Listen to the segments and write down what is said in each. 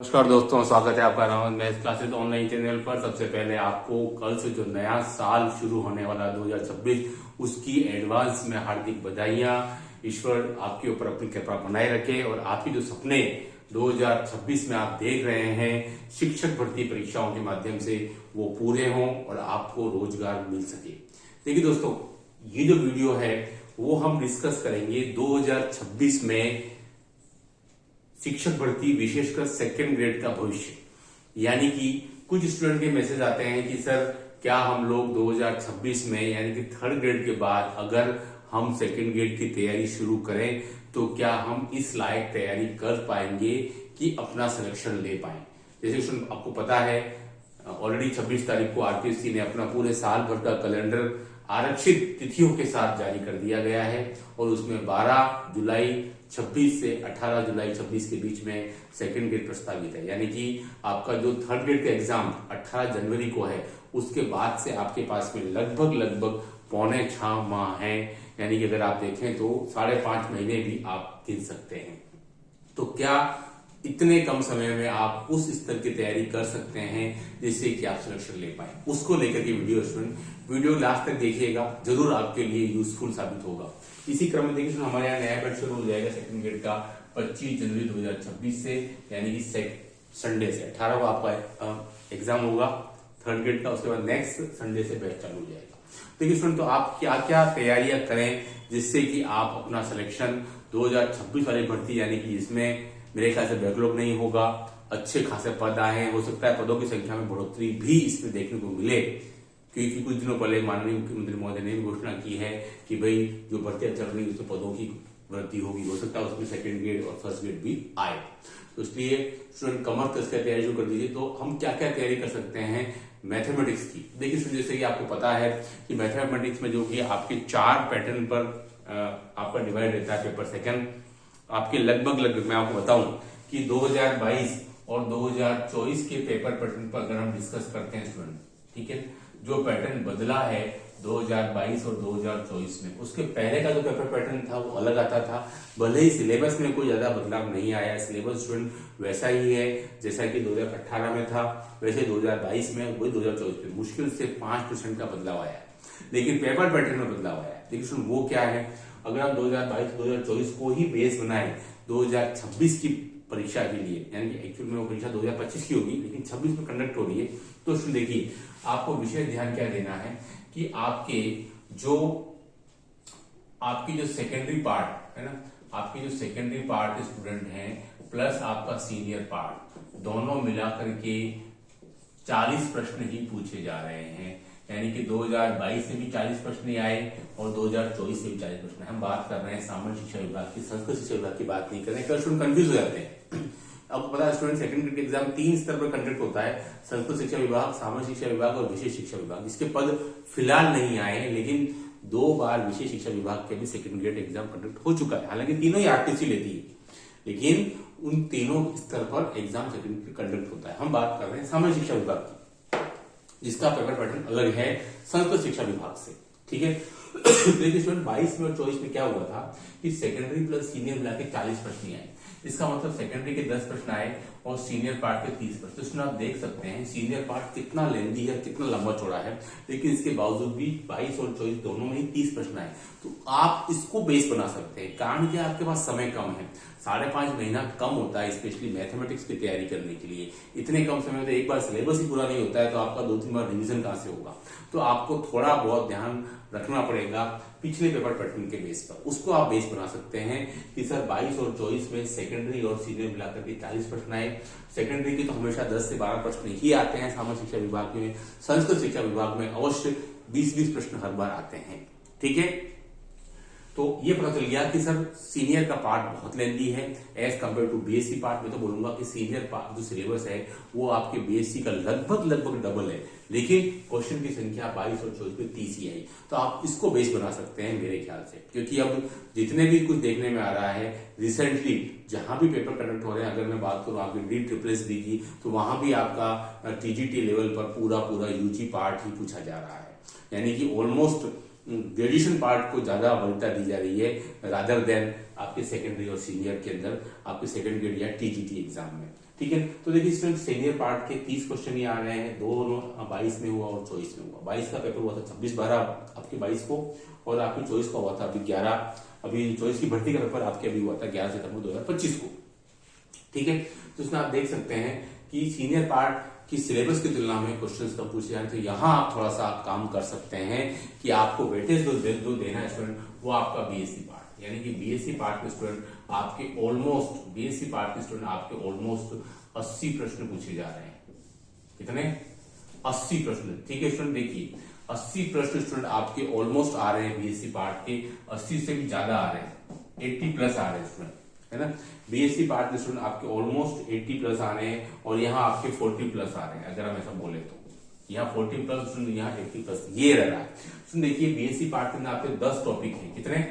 नमस्कार दोस्तों, स्वागत है आपका Ravan math classes online channel पर। सबसे पहले आपको कल से जो नया साल शुरू होने वाला 2026 उसकी एडवांस में हार्दिक बधाइयां। ईश्वर आपके ऊपर अपनी कृपा बनाए रखे और आपके जो सपने 2026 में आप देख रहे हैं शिक्षक भर्ती परीक्षाओं के माध्यम से वो पूरे हों और आपको रोजगार मिल सके। देखिए दोस्तों, ये जो वीडियो है वो हम डिस्कस करेंगे 2026 में शिक्षक भर्ती, विशेषकर सेकंड ग्रेड का भविष्य। यानी कि कुछ स्टूडेंट के मैसेज आते हैं कि सर क्या हम लोग 2026 में यानी कि थर्ड ग्रेड के बाद अगर हम सेकंड ग्रेड की तैयारी शुरू करें तो क्या हम इस लायक तैयारी कर पाएंगे कि अपना सिलेक्शन ले पाए। जैसे आपको पता है ऑलरेडी 26 तारीख को आरपीएससी ने अपना पूरे साल भर का कैलेंडर आरक्षित तिथियों के साथ जारी कर दिया गया है और उसमें 12 जुलाई 26 से 18 जुलाई 26 के बीच में सेकंड ग्रेड प्रस्तावित है। यानी कि आपका जो थर्ड ग्रेड का एग्जाम 18 जनवरी को है, उसके बाद से आपके पास में लगभग 6.25 माह है। यानी कि अगर आप देखें तो 5.5 महीने भी आप गिन सकते हैं। तो क्या इतने कम समय में आप उस स्तर की तैयारी कर सकते हैं जिससे कि आप सिलेक्शन ले पाए? उसको लेकर के वीडियो लास्ट तक देखिएगा, जरूर आपके लिए यूजफुल साबित होगा। इसी क्रम में देखिए हमारे यहाँ नया बैच शुरू हो जाएगा सेकंड ग्रेड का 25 जनवरी 2026 से, यानी कि संडे से 18 को आपका एग्जाम होगा थर्ड ग्रेड का। उसके बाद नेक्स्ट संडे से बैच चालू हो जाएगा। देखिए स्टूडेंट, तो आप क्या क्या तैयारियां करें जिससे कि आप अपना सिलेक्शन 2026 वाली भर्ती, यानी कि जिसमें मेरे ख्याल से बैकलॉग नहीं होगा, अच्छे खासे पद आए, हो सकता है पदों की संख्या में बढ़ोतरी भी इसमें देखने को मिले, क्योंकि कुछ दिनों पहले माननीय मुख्यमंत्री महोदय ने घोषणा की है कि भाई जो भर्तियां चल रही है उसमें पदों की वृद्धि होगी। हो सकता है उसमें सेकंड ग्रेड और फर्स्ट ग्रेड भी आए। तो इसलिए स्टूडेंट कमर कस कर तैयारी शुरू कर दीजिए। तो हम क्या क्या तैयारी कर सकते हैं मैथमेटिक्स की? देखिए स्टूडेंट, जैसे कि आपको पता है कि मैथमेटिक्स में जो कि आपके 4 पैटर्न पर आपका डिवाइड रहता है पेपर सेकंड। आपके लगभग मैं आपको बताऊं कि 2022 और 2024 के पेपर पैटर्न पर अगर हम डिस्कस करते हैं स्टूडेंट, ठीक है, जो पैटर्न बदला है 2022 और 2024 में, उसके पहले का जो पेपर पैटर्न था वो अलग आता था। भले ही सिलेबस में कोई ज्यादा बदलाव नहीं आया, सिलेबस स्टूडेंट वैसा ही है जैसा कि 2018 में था, वैसे 2022 में, वही 2024 में मुश्किल से 5% का बदलाव आया। लेकिन पेपर पैटर्न में बदलाव आया। लेकिन वो क्या है, अगर हम 2022-2024 को ही बेस बनाए 2026 की परीक्षा के लिए, यानी कि एक्चुअल में वो परीक्षा 2025 की होगी लेकिन 26 में कंडक्ट हो रही है, तो देखिए आपको विशेष ध्यान क्या देना है कि आपकी जो सेकेंडरी पार्ट है ना, आपकी जो सेकेंडरी पार्ट स्टूडेंट हैं प्लस आपका सीनियर पार्ट, दोनों मिलाकर के 40 प्रश्न ही पूछे जा रहे हैं। यानी कि 2022 से भी 40 प्रश्न आए और 2024 से भी 40 प्रश्न। हम बात कर रहे हैं सामान्य शिक्षा विभाग की, संस्कृत शिक्षा विभाग की बात नहीं कर रहे हैं। कई स्टूडेंट कंफ्यूज हो जाते हैं। आपको पता है स्टूडेंट सेकंड ग्रेड एग्जाम 3 स्तर पर कंडक्ट होता है, संस्कृत शिक्षा विभाग, सामान्य शिक्षा विभाग और विशेष शिक्षा विभाग। इसके पद फिलहाल नहीं आए हैं, लेकिन 2 बार विशेष शिक्षा विभाग के भी सेकंड ग्रेड एग्जाम कंडक्ट हो चुका है। हालांकि तीनों ही आरटीसी लेती है, लेकिन उन तीनों स्तर पर एग्जाम सेकंड ग्रेड कंडक्ट होता है। हम बात कर रहे हैं सामान्य शिक्षा विभाग की, जिसका पेपर पैटर्न अलग है संस्कृत शिक्षा विभाग से, ठीक है। देखिए स्टूडेंट, 22 में और 24 में क्या हुआ था कि सेकेंडरी प्लस सीनियर मिला के 40 प्रश्न आए। इसका मतलब सेकेंडरी के 10 प्रश्न आए और सीनियर पार्ट के 30 प्रश्न। तो इसमें आप देख सकते हैं सीनियर पार्ट कितना लेंदी है, कितना लंबा चौड़ा है, लेकिन इसके बावजूद भी 22 और 24 दोनों में ही 30 प्रश्न आए। तो आप इसको बेस बना सकते हैं। कारण क्या, आपके पास समय कम है, 5.5 महीना कम होता है स्पेशली मैथमेटिक्स की तैयारी करने के लिए। इतने कम समय में तो एक बार सिलेबस ही पूरा नहीं होता है, तो आपका 2-3 बार रिवीजन कहां से होगा? तो आपको थोड़ा बहुत ध्यान रखना पड़ेगा पिछले पेपर पैटर्न के बेस पर। उसको आप बेस बना सकते हैं कि सर 22 और 24 में सेकेंडरी और सीनियर मिलाकर के 40 प्रश्न आए। सेकेंडरी के तो हमेशा 10 से 12 प्रश्न ही आते हैं सामान्य शिक्षा विभाग में। संस्कृत शिक्षा विभाग में अवश्य 20-20 प्रश्न हर बार आते हैं, ठीक है। तो ये पता चल गया कि सर सीनियर का पार्ट बहुत लेंदी है as compare to BSc part. में तो बोलूंगा कि सीनियर पार्ट जो सिलेबस है वो आपके बीएससी का लगभग डबल है, लेकिन क्वेश्चन की संख्या 22 और 24 में 30 ही आई। तो आप इसको बेस बना सकते हैं मेरे ख्याल से, क्योंकि अब जितने भी कुछ देखने में आ रहा है रिसेंटली जहां भी पेपर कंडक्ट हो रहे हैं, अगर मैं बात करूं आपकी DSSS की, तो वहां भी आपका टीजीटी लेवल पर पूरा यूजी पार्ट ही पूछा जा रहा है। यानी कि ऑलमोस्ट ग्रेजुएशन पार्ट को ज्यादा वरीयता दी जा रही है रादर देन आपके सेकेंडरी और सीनियर के अंदर आपके सेकंड ग्रेड या टीजीटी एग्जाम में। ठीक है। तो देखिए स्टूडेंट सीनियर पार्ट के 30 क्वेश्चन ही आ रहे हैं, दोनों 22 में हुआ और 24 में हुआ। 22 का पेपर हुआ था 26/12 आपके 22 को, और आपकी 24 का हुआ था अभी 24 की भर्ती का पेपर आपके अभी हुआ था 11 सितंबर 2025 को। ठीक है, तो इसमें आप देख सकते हैं कि सीनियर पार्ट की सिलेबस की तुलना में क्वेश्चंस कम पूछे जाए, तो यहाँ आप थोड़ा सा काम कर सकते हैं कि आपको वेटेज जो देना है स्टूडेंट वो आपका बीएससी पार्ट, यानी कि बीएससी पार्ट के स्टूडेंट आपके ऑलमोस्ट बीएससी पार्ट के स्टूडेंट आपके ऑलमोस्ट 80 प्रश्न पूछे जा रहे हैं। कितने? 80 प्रश्न। ठीक है स्टूडेंट, देखिए 80 प्रश्न स्टूडेंट आपके ऑलमोस्ट आ रहे हैं बीएससी पार्ट के, 80 से भी ज्यादा आ रहे हैं, 80 प्लस आ रहे हैं स्टूडेंट, है ना। बीएससी पार्ट के स्टूडेंट आपके ऑलमोस्ट 80 प्लस आ रहे हैं, और यहाँ आपके 40 प्लस आ रहे हैं। अगर हम ऐसा बोले तो यहाँ 40 प्लस स्टूडेंट, यहाँ 80 प्लस, ये रह रहा है स्टूडेंट। देखिए बीएससी पार्ट के अंदर आपके 10 टॉपिक है। कितने?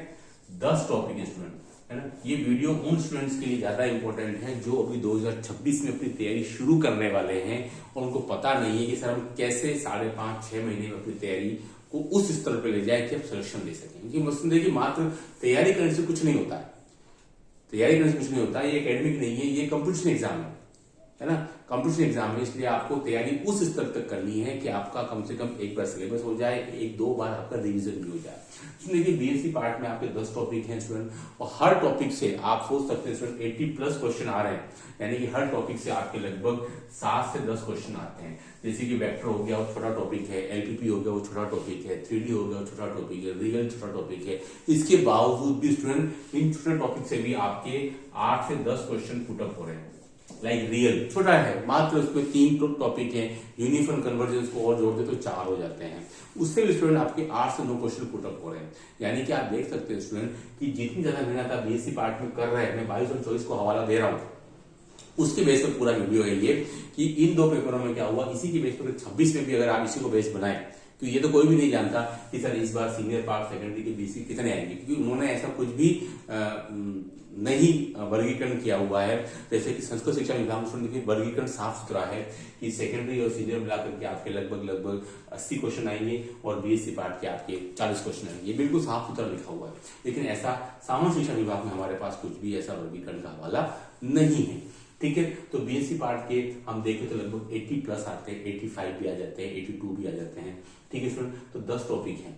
10 टॉपिक है स्टूडेंट, है ना। ये वीडियो उन स्टूडेंट्स के लिए ज्यादा इंपॉर्टेंट है जो अभी 2026 में अपनी तैयारी शुरू करने वाले हैं और उनको पता नहीं है कि सर हम कैसे 5.5-6 महीने में अपनी तैयारी को उस स्तर पर ले जाए कि आप सिलेक्शन दे सकें। क्योंकि देखिए मात्र तैयारी करने से कुछ नहीं होता है, तैयारी करने से कुछ नहीं होता, ये एकेडमिक नहीं है, ये कंपटीशन एग्जाम है ना, कंपटीशन एग्जाम है। इसलिए आपको तैयारी उस स्तर तक करनी है कि आपका कम से कम एक बार सिलेबस हो जाए, 1-2 बार आपका रिवीजन भी हो जाए। देखिए बीएससी पार्ट में आपके 10 टॉपिक हैं स्टूडेंट, और हर टॉपिक से आप सोच सकते हैं स्टूडेंट 80 प्लस क्वेश्चन आ रहे हैं, यानी कि हर टॉपिक से आपके लगभग 7 से 10 क्वेश्चन आते हैं। जैसे कि वेक्टर हो गया वो छोटा टॉपिक है, एलपीपी हो गया वो छोटा टॉपिक है, 3D हो गया वो छोटा टॉपिक है, रियल छोटा टॉपिक है। इसके बावजूद भी स्टूडेंट इन छोटे टॉपिक से भी आपके 8 से 10 क्वेश्चन पुटअप हो रहे हैं। लाइक रियल छोटा है, मात्र उसमें 3 टॉपिक है, यूनिफॉर्म कन्वर्जेंस को और जोड़ दे तो 4 हो जाते हैं। उससे भी स्टूडेंट आपके 8 से 9 क्वेश्चन पुटअप हो रहे हैं। यानी कि आप देख सकते हैं स्टूडेंट कि जितनी ज्यादा मेहनत आप बीएससी पार्ट में कर रहे हैं, मैं 22 और 24 को हवाला दे रहा हूं, उसके बेस पर पूरा वीडियो है ये कि इन 2 पेपरों में क्या हुआ। इसी के बेस पर 26 में भी अगर आप इसी को बेस बनाए, तो ये तो कोई भी नहीं जानता कि सर इस बार सीनियर पार्ट सेकेंडरी के बीसी कितने आएंगे, क्योंकि उन्होंने ऐसा कुछ भी नहीं वर्गीकरण किया हुआ है। जैसे कि संस्कृत शिक्षा विभाग में वर्गीकरण साफ सुथरा है कि सेकेंडरी और सीनियर मिलाकर के आपके लगभग 80 क्वेश्चन आएंगे और बीएससी पार्ट के आपके 40 क्वेश्चन आएंगे, ये बिल्कुल साफ सुथरा लिखा हुआ है। लेकिन ऐसा सामान्य शिक्षा विभाग में हमारे पास कुछ भी ऐसा वर्गीकरण का हवाला नहीं है। ठीक है, तो बीएससी पार्ट के हम देखें तो लगभग 80 प्लस आते हैं, 85 भी आ जाते हैं, 82 भी आ जाते हैं। ठीक है स्टूडेंट, तो 10 टॉपिक हैं,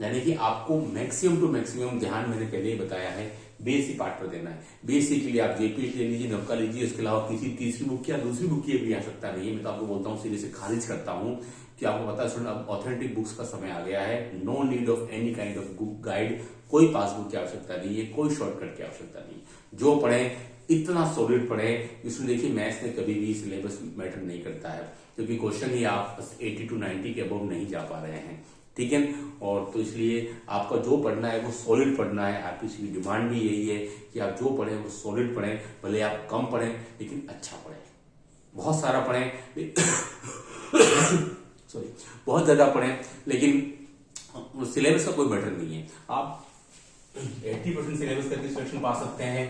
यानी कि आपको मैक्सिमम टू मैक्सिमम ध्यान मैंने पहले ही बताया है बीएससी पार्ट पर देना है। बीएससी के लिए आप जेपीएच ले लीजिए, नवका लीजिए, उसके अलावा किसी तीसरी बुक या दूसरी बुक की भी आवश्यकता नहीं है। मैं तो आपको बोलता हूँ, सीधे से खारिज करता हूँ कि आपको पता है अब ऑथेंटिक बुक्स का समय आ गया है। No need of any kind of book guide, कोई पासबुक की आवश्यकता नहीं है, कोई शॉर्टकट की आवश्यकता नहीं। जो पढ़े इतना सॉलिड पढ़े। इसमें देखिए मैथ्स में कभी भी सिलेबस मैटर नहीं करता है, क्योंकि क्वेश्चन ही आप 80 to 90 के अबव नहीं जा पा रहे हैं। ठीक है, और तो इसलिए आपका जो पढ़ना है वो सॉलिड पढ़ना है। आपकी इसकी डिमांड भी यही है कि आप जो पढ़ें वो सॉलिड पढ़ें, भले आप कम पढ़ें लेकिन अच्छा पढ़ें, बहुत सारा पढ़ें सॉरी बहुत ज्यादा पढ़ें, लेकिन सिलेबस का कोई मैटर नहीं है। आप 80% सिलेबस करके सिलेक्शन पा सकते हैं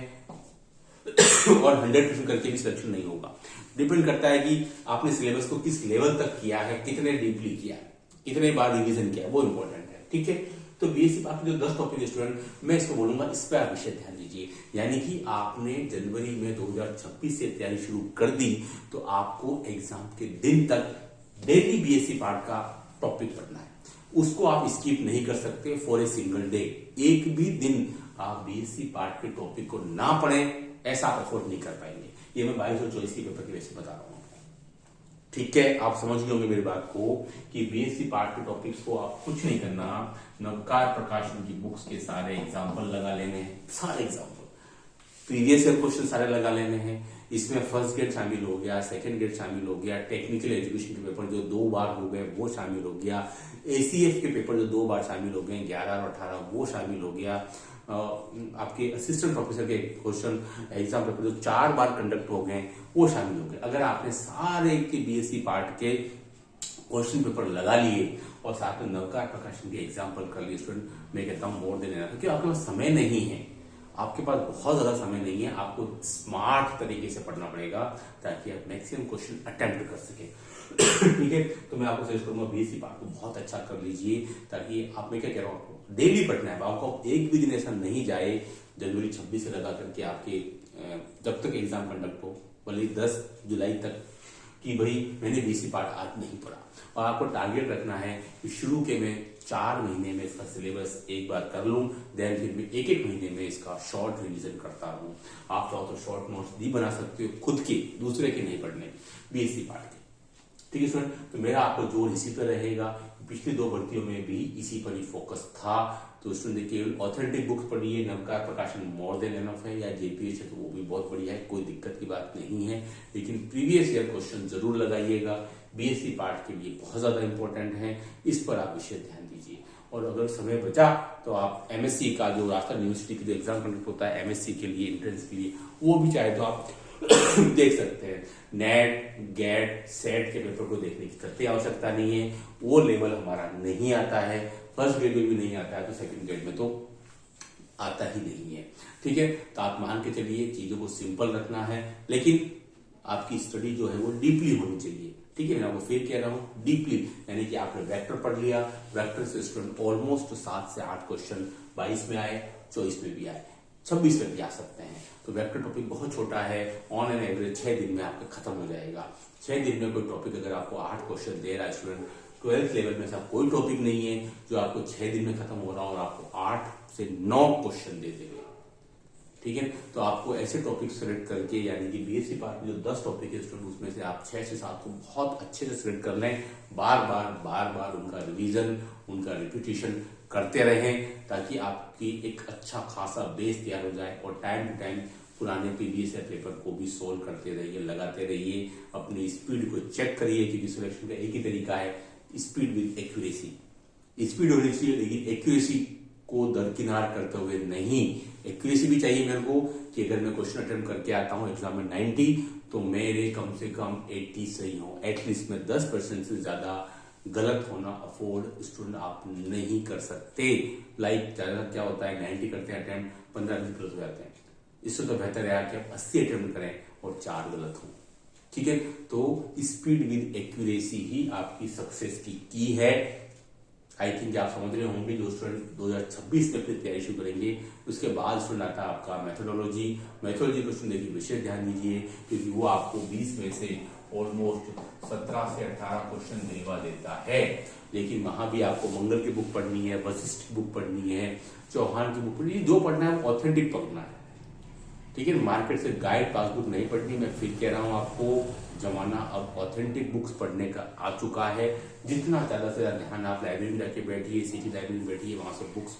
और 100% करके भी सिलेक्शन नहीं होगा। डिपेंड करता है कि आपने सिलेबस को किस लेवल तक किया है, कितने डीपली किया है, कितने बार रिवीजन किया, वो इंपॉर्टेंट है। ठीक है, तो बीएससी पार्ट के जो 10 टॉपिक स्टूडेंट, मैं इसको बोलूंगा इस पर आप विषय ध्यान दीजिए। यानी कि आपने जनवरी में 2026 से तैयारी शुरू कर दी तो आपको एग्जाम के दिन तक डेली बीएससी पार्ट का टॉपिक पढ़ना है। उसको आप स्किप नहीं कर सकते फॉर ए सिंगल डे। एक भी दिन आप बीएससी पार्ट के टॉपिक को ना पढ़ें ऐसा आप अफोर्ड नहीं कर पाएंगे। ये मैं 22 और 24 के पेपर की वजह से बता रहा हूं। ठीक है, आप समझ गए होंगे मेरी बात को कि बीएससी पार्ट के टॉपिक्स को आप कुछ नहीं करना, नवकार प्रकाशन की बुक्स के सारे एग्जाम्पल लगा लेने हैं, सारे एग्जाम्पल प्रीवियस ईयर क्वेश्चन सारे लगा लेने हैं। इसमें फर्स्ट ग्रेड शामिल हो गया, सेकंड ग्रेड शामिल हो गया, टेक्निकल एजुकेशन के पेपर जो 2 बार हो गए वो शामिल हो गया, एसीएफ के पेपर जो 2 बार शामिल हो गए 11 और 18 वो शामिल हो गया, आपके असिस्टेंट प्रोफेसर के क्वेश्चन एग्जाम पेपर जो 4 बार कंडक्ट हो गए वो शामिल हो गए। अगर आपने सारे के बीएससी पार्ट के क्वेश्चन पेपर लगा लिए और साथ में नवकार प्रकाशन के एग्जाम्पल कर लिए स्टूडेंट, मैं कहता हूँ मोर देन एनफ, क्योंकि आपके पास समय नहीं है, आपके पास बहुत ज्यादा समय नहीं है। आपको स्मार्ट तरीके से पढ़ना पड़ेगा ताकि आप मैक्सिमम क्वेश्चन अटेम्प्ट कर सके। ठीक है, तो मैं आपको सजेस्ट करूंगा बीएससी पार्ट को बहुत अच्छा कर लीजिए, ताकि आप, मैं क्या कह रहा हूँ, डेली पढ़ना है आपको। एक भी दिन ऐसा नहीं जाए जनवरी 26 से लगा करके आपके जब तक एग्जाम कंडक्ट हो भले 10 जुलाई तक कि भाई मैंने बीएससी पार्ट आज नहीं पढ़ा, और आपको टारगेट रखना है कि शुरू के मैं 4 महीने में इसका सिलेबस एक बार कर लूं, देन फिर मैं एक महीने में इसका शॉर्ट रिवीजन करता रहूं। आप चाहो तो शॉर्ट नोट्स भी बना सकते हो खुद के, दूसरे के नहीं पढ़ने, बीएससी पार्ट के। ठीक है स्टूडेंट, तो मेरा आपको जोर इसी पर रहेगा। पिछली 2 भर्तियों में भी इसी पर ही फोकस था। तो स्टूडेंट केवल ऑथेंटिक बुक्स पढ़िए, नवकार प्रकाशन मोर देन एनफ है, या जेपीएच है तो वो भी बहुत बढ़िया है, कोई दिक्कत की बात नहीं है। लेकिन प्रीवियस ईयर क्वेश्चन जरूर लगाइएगा, बीएससी पार्ट के लिए बहुत ज्यादा इंपॉर्टेंट है, इस पर आप विशेष ध्यान दीजिए। और अगर समय बचा तो आप एमएससी का जो राजस्थान यूनिवर्सिटी का जो एग्जाम कंडक्ट होता है एमएससी के लिए, एंट्रेंस के लिए, वो भी चाहे तो आप देख सकते हैं। नेट, गेट, सेट के पेपर को देखने की करते आवश्यकता नहीं है, वो लेवल हमारा नहीं आता है। फर्स्ट ग्रेड में भी नहीं आता है तो सेकंड ग्रेड में तो आता ही नहीं है। ठीक है, तो आप मान के चलिए चीजों को सिंपल रखना है, लेकिन आपकी स्टडी जो है वो डीपली होनी चाहिए। ठीक है, मैं आपको फिर कह रहा हूं डीपली, यानी कि आपने वेक्टर पढ़ लिया, वेक्टर से स्टूडेंट ऑलमोस्ट 7 से 8 क्वेश्चन 22 में आए, 24 में भी आए, 26 में भी आ सकते हैं। तो वेक्टर टॉपिक बहुत छोटा है, ऑन एन एवरेज 6 दिन में आपका खत्म हो जाएगा। 6 दिन में कोई टॉपिक अगर आपको 8 क्वेश्चन दे रहा है स्टूडेंट, 12th लेवल में सब कोई टॉपिक नहीं है जो आपको 6 दिन में खत्म हो रहा और आपको 8 से 9 क्वेश्चन दे देगा। ठीक है, तो आपको ऐसे टॉपिक सेलेक्ट करके, यानी कि बीएससी पार्ट में जो 10 टॉपिक है स्टूडेंट, उसमें से आप 6 से 7 को बहुत अच्छे से सिलेक्ट कर लें, बार बार उनका रिवीजन, उनका रिपीटिशन करते रहें, ताकि आपकी एक अच्छा खासा बेस तैयार हो जाए। और टाइम टू टाइम पुराने प्रीवियस पेपर को भी सोल्व करते रहिए, लगाते रहिए, अपनी स्पीड को चेक करिए, क्योंकि सिलेक्शन का एक ही तरीका है, स्पीड विद एक्यूरेसी। स्पीड होनी चाहिए, लेकिन एक्यूरेसी को दरकिनार करते हुए नहीं। एक्यूरेसी भी चाहिए मेरे को कि अगर मैं क्वेश्चन अटेम्प्ट करके आता हूं एग्जाम में 90, तो मेरे कम से कम 80 सही हो, एटलीस्ट में 10% से ज्यादा गलत होना अफोर्ड स्टूडेंट आप नहीं कर सकते। लाइक ज्यादा क्या होता है, 90 करते हैं अटेम्प्ट, 15 गलत हो जाते हैं। इससे तो बेहतर है कि आप 80 अटेम्प्ट करें और 4 गलत हो। ठीक है, तो स्पीड विद एक्यूरेसी ही आपकी सक्सेस की है। आई थिंक आप समझ रहे होंगे। जो स्टूडेंट 2026 में अपनी तैयारी शुरू करेंगे, उसके बाद स्टूडेंट आता है आपका मेथोडोलॉजी को स्टूडेंट देखिए विशेष ध्यान दीजिए, क्योंकि वो आपको 20 में से ऑलमोस्ट 17 से 18 क्वेश्चन दिलवा देता है। लेकिन वहां भी आपको मंगल की बुक पढ़नी है, वशिष्ठ की बुक पढ़नी है, चौहान की बुक पढ़नी है, जो पढ़ना है वो ऑथेंटिक पढ़ना है। ठीक है, मार्केट से गाइड पासबुक नहीं पढ़नी। मैं फिर कह रहा हूं आपको, जमाना अब ऑथेंटिक बुक्स पढ़ने का आ चुका है। जितना ज्यादा से ज्यादा ध्यान आप लाइब्रेरी में जाके बैठिए, सिटी लाइब्रेरी में बैठिए, वहां से बुक्स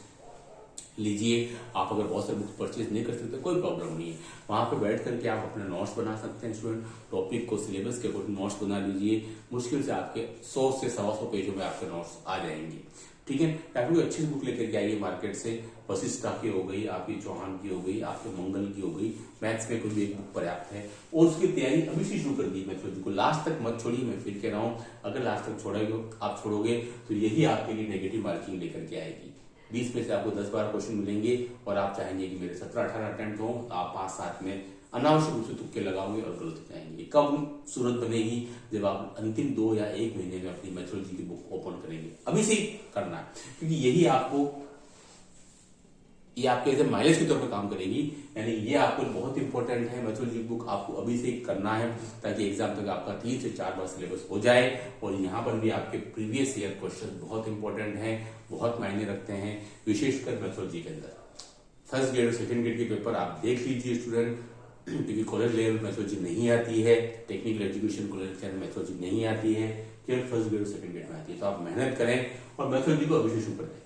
लीजिए। आप अगर बहुत सारे बुक्स परचेज नहीं कर सकते कोई प्रॉब्लम नहीं है, वहां पे बैठ करके आप अपने नोट्स बना सकते हैं। स्टूडेंट टॉपिक को सिलेबस के अकॉर्डिंग नोट्स बना लीजिए, मुश्किल से आपके 100 से 125 पेजों में आपके नोट्स आ जाएंगे। ठीक है, आप कोई अच्छी बुक लेकर के आइए मार्केट से, वशिष्ठा की हो गई, आपकी चौहान की हो गई, आपके मंगल की हो गई, मैथ्स में कोई भी एक बुक पर्याप्त है, और उसकी तैयारी अभी से शुरू कर दी। मैथोलॉजी को लास्ट तक मत छोड़िए। मैं फिर कह रहा हूँ, अगर लास्ट तक आप छोड़ोगे तो यही आपके लिए नेगेटिव मार्किंग लेकर के आएगी। 20 में से आपको 10-12 क्वेश्चन मिलेंगे और आप चाहेंगे कि मेरे 17-18 अटेम्प्ट हो, आप 5-7 में अनावश्यक रूप से तुक्के लगाओगे और गलत हो जाएंगे। कब सूरत बनेगी, जब आप अंतिम 2 या 1 महीने में अपनी मेथोडोलॉजी की बुक ओपन करेंगे। अभी से ही करना है, क्योंकि यही आपको, ये आपके ऐसे माइलेज के तौर पर काम करेगी। यानी ये आपको बहुत इंपॉर्टेंट है, मेथोडोलॉजी बुक आपको अभी से ही करना है, ताकि एग्जाम तक आपका 3 से 4 बार सिलेबस हो जाए। और यहाँ पर भी आपके प्रीवियस ईयर क्वेश्चन बहुत इंपॉर्टेंट हैं, बहुत मायने रखते हैं, विशेषकर मेथोडोलॉजी के अंदर। फर्स्ट ग्रेड और सेकंड ग्रेड के पेपर आप देख लीजिए स्टूडेंट, क्योंकि कॉलेज लेवल मेथोडोलॉजी नहीं आती है, टेक्निकल एजुकेशन कॉलेज के अंदर मेथोडोलॉजी नहीं आती है, केवल फर्स्ट ग्रेड और सेकंड ग्रेड में आती है। तो आप मेहनत करें और मेथोडोलॉजी को अभी से शुरू करें।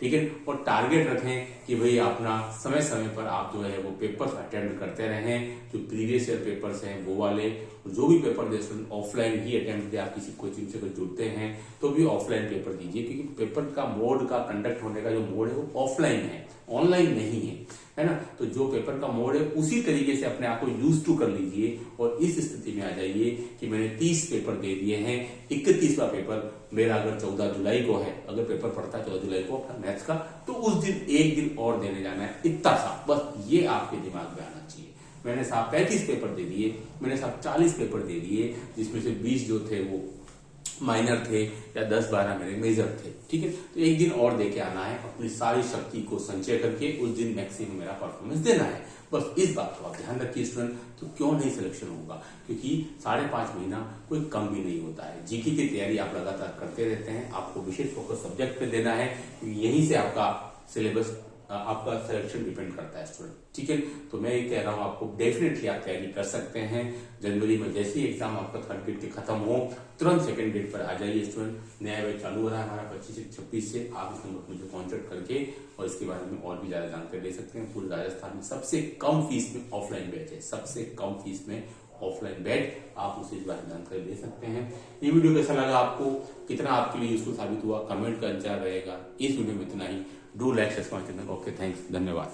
ठीक है, और टारगेट रखें कि भाई अपना समय समय पर आप जो है वो पेपर्स अटेम्प्ट करते रहें। जो प्रीवियस ईयर पेपर्स हैं वो वाले, जो भी पेपर दे स्टूडेंट ऑफलाइन ही अटेम्प्ट दे। आप किसी कोचिंग से जुड़ते हैं तो भी ऑफलाइन पेपर दीजिए, क्योंकि पेपर का मोड का कंडक्ट होने का जो मोड है वो ऑफलाइन है, ऑनलाइन नहीं है ना। तो जो पेपर का मोड है उसी तरीके से अपने आप को यूज टू कर लीजिए, और इस स्थिति में आ जाइए कि मैंने 30 पेपर दे दिए हैं, 31वां पेपर मेरा अगर 14 जुलाई को है, अगर पेपर पड़ता है 14 जुलाई को अपना मैथ्स का, तो उस दिन एक दिन और देने जाना है, इतना सा बस ये आपके दिमाग में आना चाहिए। मैंने साहब 35 पेपर दे दिए, मैंने साहब 40 पेपर दे दिए, जिसमें से 20 जो थे वो माइनर थे या 10-12 मेरे मेजर थे। ठीक है, तो एक दिन और दे के आना है, अपनी सारी शक्ति को संचय करके उस दिन मैक्सिमम मेरा परफॉर्मेंस देना है। बस इस बात को आप ध्यान रखिए स्टूडेंट। तो क्यों नहीं सिलेक्शन होगा? क्योंकि 5.5 महीना कोई कम भी नहीं होता है। जीके की तैयारी आप लगातार करते रहते हैं, आपको विशेष फोकस सब्जेक्ट पे देना है, क्योंकि यहीं से आपका सिलेबस, आपका सिलेक्शन डिपेंड करता है स्टूडेंट। ठीक है, तो मैं ये कह रहा हूँ आपको डेफिनेटली आप तैयारी कर सकते हैं। जनवरी में जैसे ही एग्जाम आपका 3rd ग्रेड के खत्म हो, तुरंत 2nd ग्रेड पर आ जाइए स्टूडेंट। नया बैच चालू हो रहा है हमारा 25 से 26 से। आप इस नंबर पर मुझे कॉन्टेक्ट करके और इसके बारे में और भी ज्यादा जानकारी ले सकते हैं। पूरे राजस्थान में सबसे कम फीस में ऑफलाइन बैच है, सबसे कम फीस में ऑफलाइन बैच, आप उसे इस बारे में जानकारी ले सकते हैं। ये वीडियो कैसा लगा आपको, कितना आपके लिए यूजफुल साबित हुआ, कमेंट का इंतजार रहेगा। इस वीडियो में इतना ही। Do like subscribe channel. Okay, thanks, धन्यवाद।